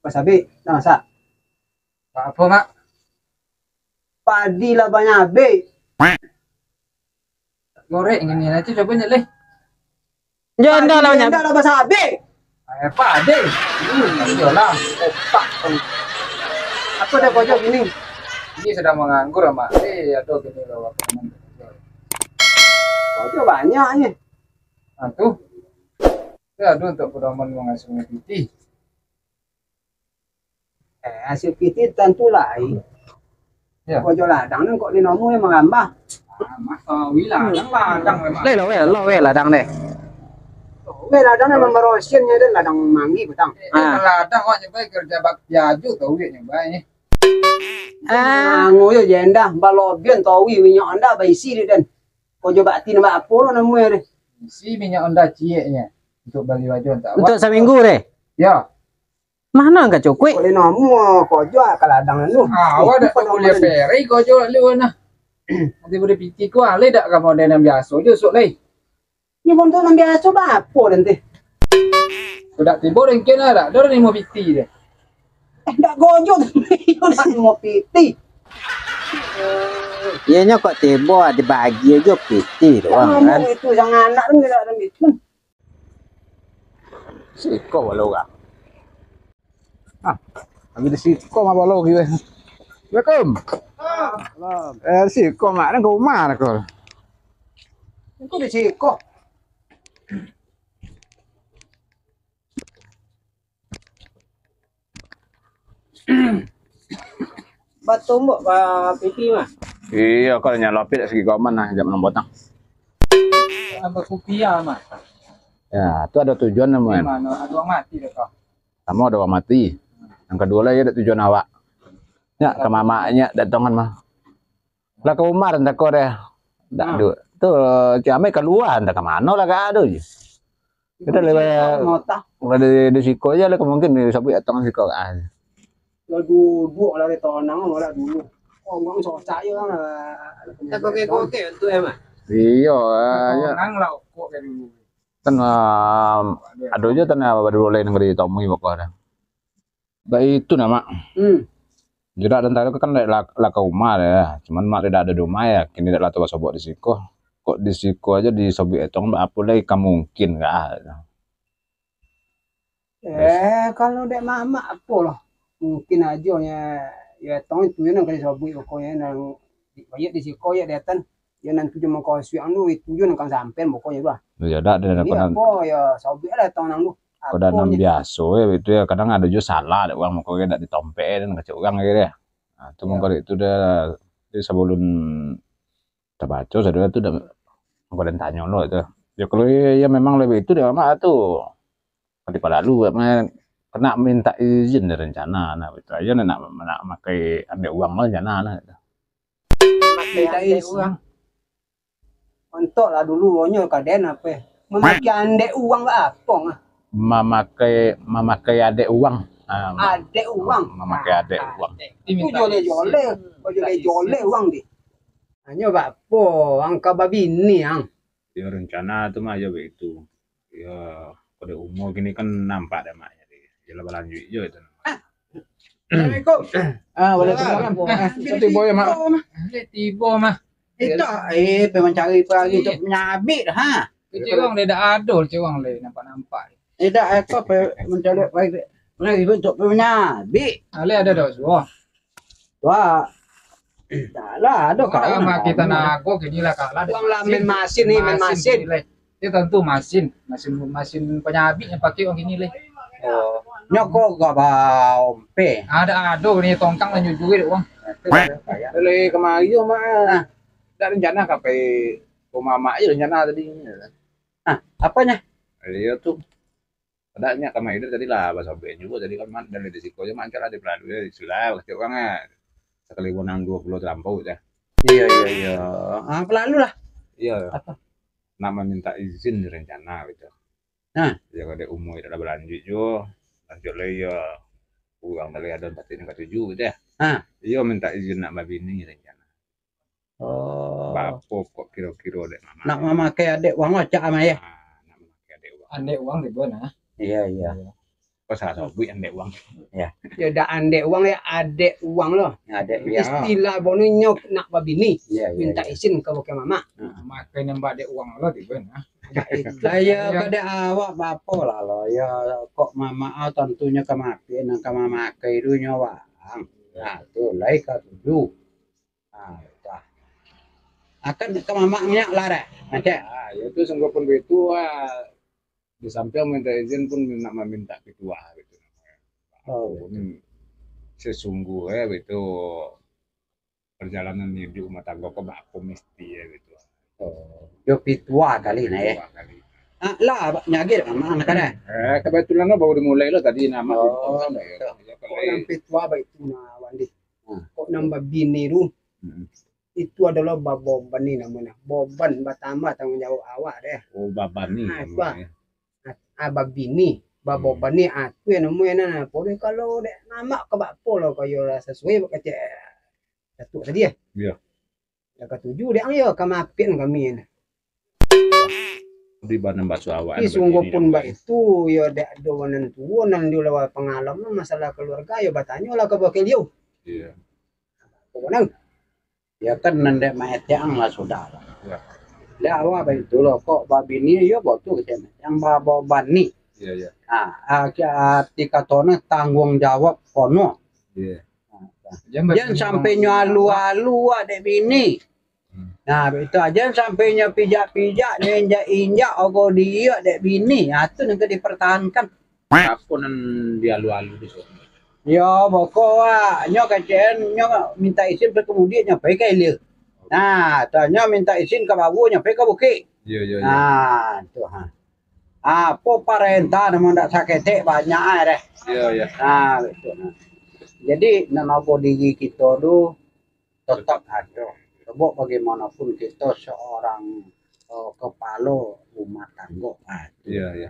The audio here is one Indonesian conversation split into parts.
Pasabi, nasa. Apa mak? Padi lah banyak be. Goreng ini aja coba nyeleh. Janda lah banyak. Janda lah pasabi. Apa deh? Iyalah. Otak. Apa dah pojok gini? Ini sedang menganggur mak. Aduh gini loh. Pojok banyak ni. Antu. Aduh untuk pedoman menghasilkan piti. Hasil piti tentu lain. Ya. Pojok ladang ni kok di nomor yang mengambah. Ladang memang. Lo we ladang deh. Weh ladang ni memerosin dia ladang manggi betang. Ladang kok nyebai kerja bakti aju tau dia nyebai. Ngoyo jenda balobian tawi minyak anda baisi dia dan. Pojok bakti nama apa lo namanya deh. Si minyak onda cieknya untuk bali wajon tak. Untuk seminggu deh. Ya. Mana enggak cukup? Kok di nomor pojok ke ladang lu. Awak dah boleh ferry kau jual lu nah. Nanti boleh piti ku ale dak kamu ada yang biasa je sok lai. Ya pun tu nambi aso apa nanti. Sudah tiba rengken ada. Dah ni mau piti dia. Dak gojok dak mau piti. Ianya kok tiba dibagi aja piti doang kan. Itu yang anak ni dak ada itu. Siko walau gak? Lagi di siko mah walau gitu. Assalamualaikum. Siko mak nang rumah nak kau. Itu di siko. Batu mbok piti mah. Iya, kalau nyalopit segi goman nah jam 6 potong. Apa kupia mah. Ya, itu ada tujuan namanya. Mana ada orang mati dah kau. Kamu ada orang mati. Yang kedua lagi ada tujuan awak. Ya, ke mamanya datangan mah. Lah ke Umar ndak kau deh. Ndak ada. Tuh, kami keluar ndak ke mana lah gak ada je. Kita lewat Nota. di siko aja lah mungkin di sabu datang siko kan. Lo duduk lah di tonang lo lah dulu. Ngomong socak ya kan. Tak koke tu emang. Iya, ya. Nang lah kok kayak dulu. Kan ada aja tanah baru boleh negeri Tommy pokoknya. Baik itu nama. Jerak dan tahu kan lah ke rumah ya. Cuman mak tidak ada di rumah ya. Kini tidak tahu sobok di siko. Kok di siko aja di sobi etong apa lagi kamu mungkin nggak ada. Kalau dek mama apa loh. Mungkin aja ya tong itu yang kali sobi pokoknya nang banyak di siko ya datang. Ya nanti cuma kau siang lu itu juga nang sampai pokoknya lah. Ya ada dan apa ya sobi ada tong nang lu. Udah nang biasa ya itu ya kadang ada juga salah ada uang pokoknya tidak ditompe dan kecil uang gitu ya. Nah, itu mungkin itu udah sebelum terbaca saudara itu udah mungkin tanya lo itu. Ya kalau ya memang lebih itu dia mah tuh. Kalau pada lu kena minta izin dari rencana nah itu aja nak pakai ambil uang lah rencana nah. Minta izin. Untuk lah dulu onyo kaden apa. Memakai ande uang apa? Memakai adek uang. Adek uang. Memakai adek uang. Itu jole uang di. Hanya apa? Angka babi ini yang. Ya rencana itu mah aja begitu. Ya pada umur gini kan nampak dah maknya dia. Jelas berlanjut aja itu. Assalamualaikum. Boleh tengok tiba ya mak. Tiba mah. Itu mencari pagi untuk menyabit ha. Cewang dia dah adol cewang le nampak-nampak. Tidak aku mencari pagi untuk menyabit. Ale ada dah semua. Wah. Dah lah ada kau. Sama kita nago gini lah kalah. Uang lah main mesin nih, main mesin. Itu tentu mesin penyabit yang pakai uang gini le. Oh, nyoko gak bau pe. Ada nih tongkang lanjut juga uang. Dari kemarin yo mah. Dah rencana sampai rumah mak aja rencana tadi. Apanya? Dia tuh adanya kemarin itu tadi lah bahasa B juga tadi kan dari risiko aja mancar ada peladu ya sudah kecil banget. Sekali menang 20 terlampau ya. Iya. Pelalu lah. Iya. Apa? Nama minta izin rencana gitu. Nah, ya ada umur tidak berlanjut juga. Lanjut lagi ya. Uang dari ada 47 gitu ya. Iya minta izin nak babini rencana. Oh. Bapo kok kira-kira dek mama. Nak memakai adek uang ngocak sama ya. Nak memakai adek uang. Andek uang di mana? Iya. Pas salah sobui andek uang. Ya dak andek uang ya adek uang loh. Ada ya. Istilah bono nyok nak babini. Ya, Minta izin ke bokeh mama. Makanya mbak dek uang lo tiba nah. Lah ya kada awak apa lah lo ya kok mama tentunya kemaki nang mama ke itu nyawa. Nah tuh lai ka tuju. Ah dah. Akan ke mamanya lah rek. Macam Ya itu sungguh pun begitu di samping minta izin pun meminta ketua gitu. Pun sesungguhnya itu perjalanan hidup rumah tangga ke aku mesti ya gitu. yo pitua kali nah ya. Dua kali. Ah lah nyagir mama anak kada. Kebetulan lo baru dimulai lo tadi nama Oh, itu. Ya, Kok kalau yang petua baik itu nah Wandi. Hmm. Kok nambah bini ru Hmm. itu adalah beban nih namanya. Beban bertambah tanggung jawab awak deh. Oh baban nih Ah, namanya. Abah bini beban nih aku yang namanya nah. Boleh kalau dek nama ke bakpo lo kaya sesuai kata satu tadi ya. Iya. Yang ketujuh dek ayo kamapin kami nah. Di badan bakso awak. Tapi sungguh pun baik itu ya dek doanan tuanan di lewat pengalaman masalah keluarga ya bertanya lah ke bakil yo. Iya. Kewenang Ya kan nandek maet yang lah sudah. Ya. Lah awak baik tu lo kok babi ni yo botu kecen. Yang bawa ni. Iya iya. Tika tona tanggung jawab kono. Iya. Jangan sampai alu-alu dek bini. Nah, itu aja sampainya pijak-pijak, injak-injak, ogo dia dek bini. Itu yang dipertahankan. Apa nan dia alu-alu di sana? Ya, pokoknya nyok kecen, nyok minta izin ke kemudian nyampe ke ilir. Nah, tanya minta izin ke babu nyampe ke bukit. Iya iya iya. Nah, itu ha. Apa parentah namun tak sakit banyak deh. Iya iya. Nah, itu. Nah. Jadi nama diri kita tu tetap ada. Sebab bagaimanapun kita seorang kepala rumah tangga. Nah, Iya iya.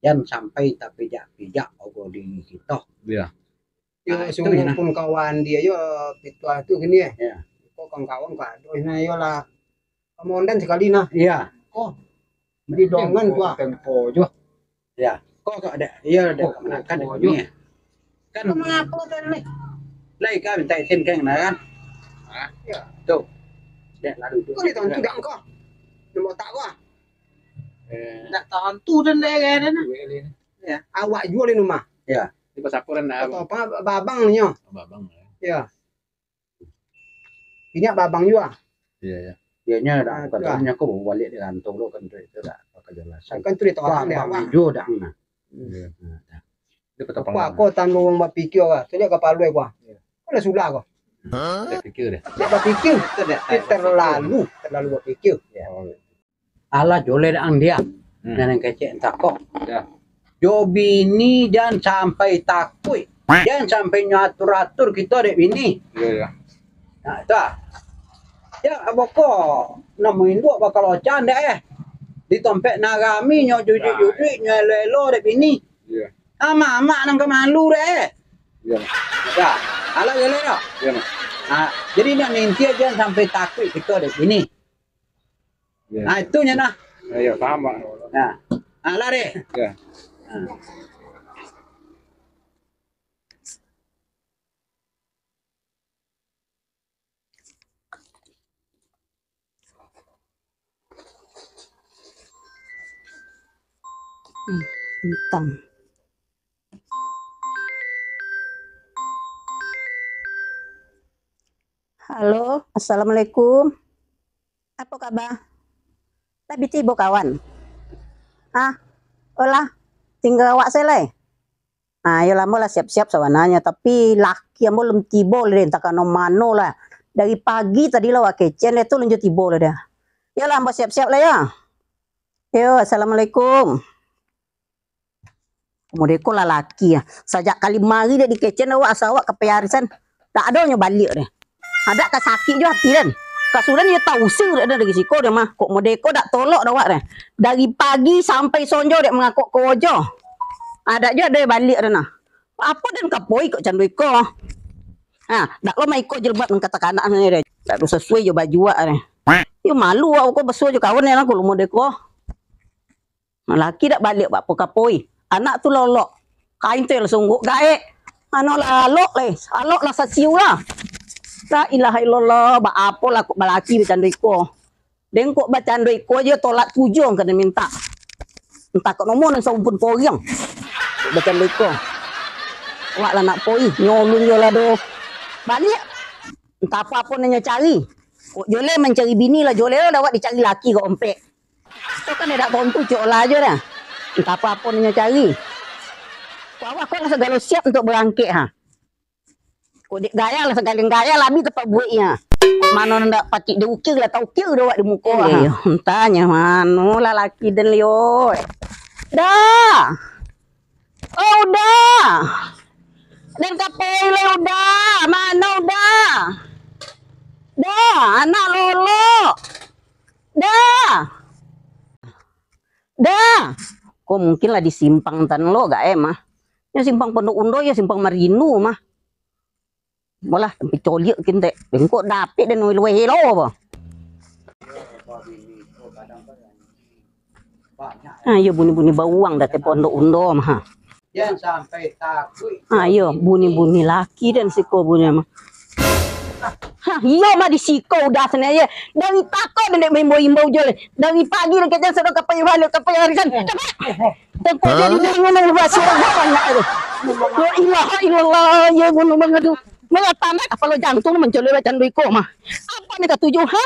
jangan sampai tak pijak-pijak ogo diri kita. Iya. yo Nah, itu sungguh ya. pun kawan dia yo pitua itu gini ya. Ya. Kok kawan kado nah yo lah. Kemondan sekali nah. Iya. Di dongan tua. Tempo jo. Ya. Kok ada? Iya ada Oh, kemenakan oh, ini. Kan Mengapa kan nih? lai kan minta izin kan kan. Ya. Tuh. Dek lalu tu. Kau ni tahu tidak kau? Nombor tak kau? Tak tahu tu dan dek kan. Ya. Awak jual di rumah. Di pasapuran na Atau apa babang nyo? babang. Ya. Ini babang juga. Iya iya. Dianya dah katanya aku bawa balik di kantor lo kan itu dah kejelasan. Kan tu ditolak dia Bang awak. jo dah. Nah. Iya. Nah, Di kota Aku aku tanpa buat pikir kau. Tu dia kepala kau. Kau dah sulah kau. Saya pikir deh. Dia buat pikir. Dia terlalu buat pikir. ala jole dah dia. Dan yang kecil tak kok. Ya. Jo bini jangan sampai takut. Jangan sampai nyatur-atur kita dek bini. Iya iya. Nah, tak. Ya, aboko nemuin dua bakal ocan deh. Di tompek nagami nyo jujur-jujur nyo lelo dek bini. Iya. Mak nang kemalu deh. Iya. Ya, ala gele dah. Iya. Nah, jadi nak ninti jangan sampai takut kita dek bini. Iya. Nah, itu nya nah. Iya paham Pak. Nah, ala deh. Ya. Hitam. Halo, assalamualaikum. Apa kabar? Tapi tibo kawan. Olah, tinggal awak selai. Yolah mula siap-siap sawananya, tapi laki yang belum tibo le entah kano mano lah. Dari pagi tadi lah wak kecen itu lanjut tibo le dah. Yolah, mbak siap-siap lah ya. Yo, assalamualaikum. Kemudian ko lalaki ya. Sajak kali mari dia di kecen awak asawak kepayarisan. Tak ada nya balik deh. Ada ka sakit juga hati dan. Kasuran dia tahu usir ada dari siko dia mah. Kok modeko dak tolok dah awak deh. Dari pagi sampai sonjo dia mengakok ke ojo. Ada juga dia balik dah nah. Apa dan kapoi kok candu iko. Dak lo mai iko jelbat dengan kata-kata ni deh. Tak sesuai jo baju awak deh. Yo malu aku besuh jo kawan yang aku lo modeko. Laki dak balik apa kapoi. Anak tu lolok. Kain tu langsung gae. Ano lah alok lah sa siu lah. La ilaha illallah, ba apo lah kok balaki bercandoi ko. Den kok bercandoi ko aja tolak tujung kena minta. Entah kok nomor nang sampun poyang. Bercandoi ko. Wak lah nak poi, nyolun yo lah do. Balik. Entah apa pun nanya cari. Kok jole mencari bini lah, jole lah dawat dicari laki kok ompek. Tu kan dia tak pontu cok lah aja dah. Entah apa pun nanya cari. Kau awak kau lah segala siap untuk berangkit ha. Kau dek gaya lah segala gaya labi tempat buatnya. Mana ndak patik dia ukir lah tau ukir dah wak di muka ha. Entahnya mana lah laki dan leo. Dah. Oh dah. Dan kapal le udah. Mana udah. Dah, anak lolo. Dah. Dah. Kok mungkin lah di simpang tan lo gak mah. Ya simpang Pondok Undo ya simpang Marino mah. Malah tempat coliak kinte. Bengkok dapet dan luwe helo apa. Ayo bunyi-bunyi bawang dah ke Pondok Undo mah. Jangan sampai takut. Ayo bunyi-bunyi laki dan siko bunyi mah. Hah, iya mah di siko udah sana ya. Dari takut dan imbau-imbau jole. Dari pagi dah kita sedang kapai balik kapai harisan. Tempat jadi dengan bahasa banyak tu. La ilaha illallah ya gunu mangadu. Mengatakan apa lo jantung mencolok macam duiko mah. Apa ni tak tuju ha?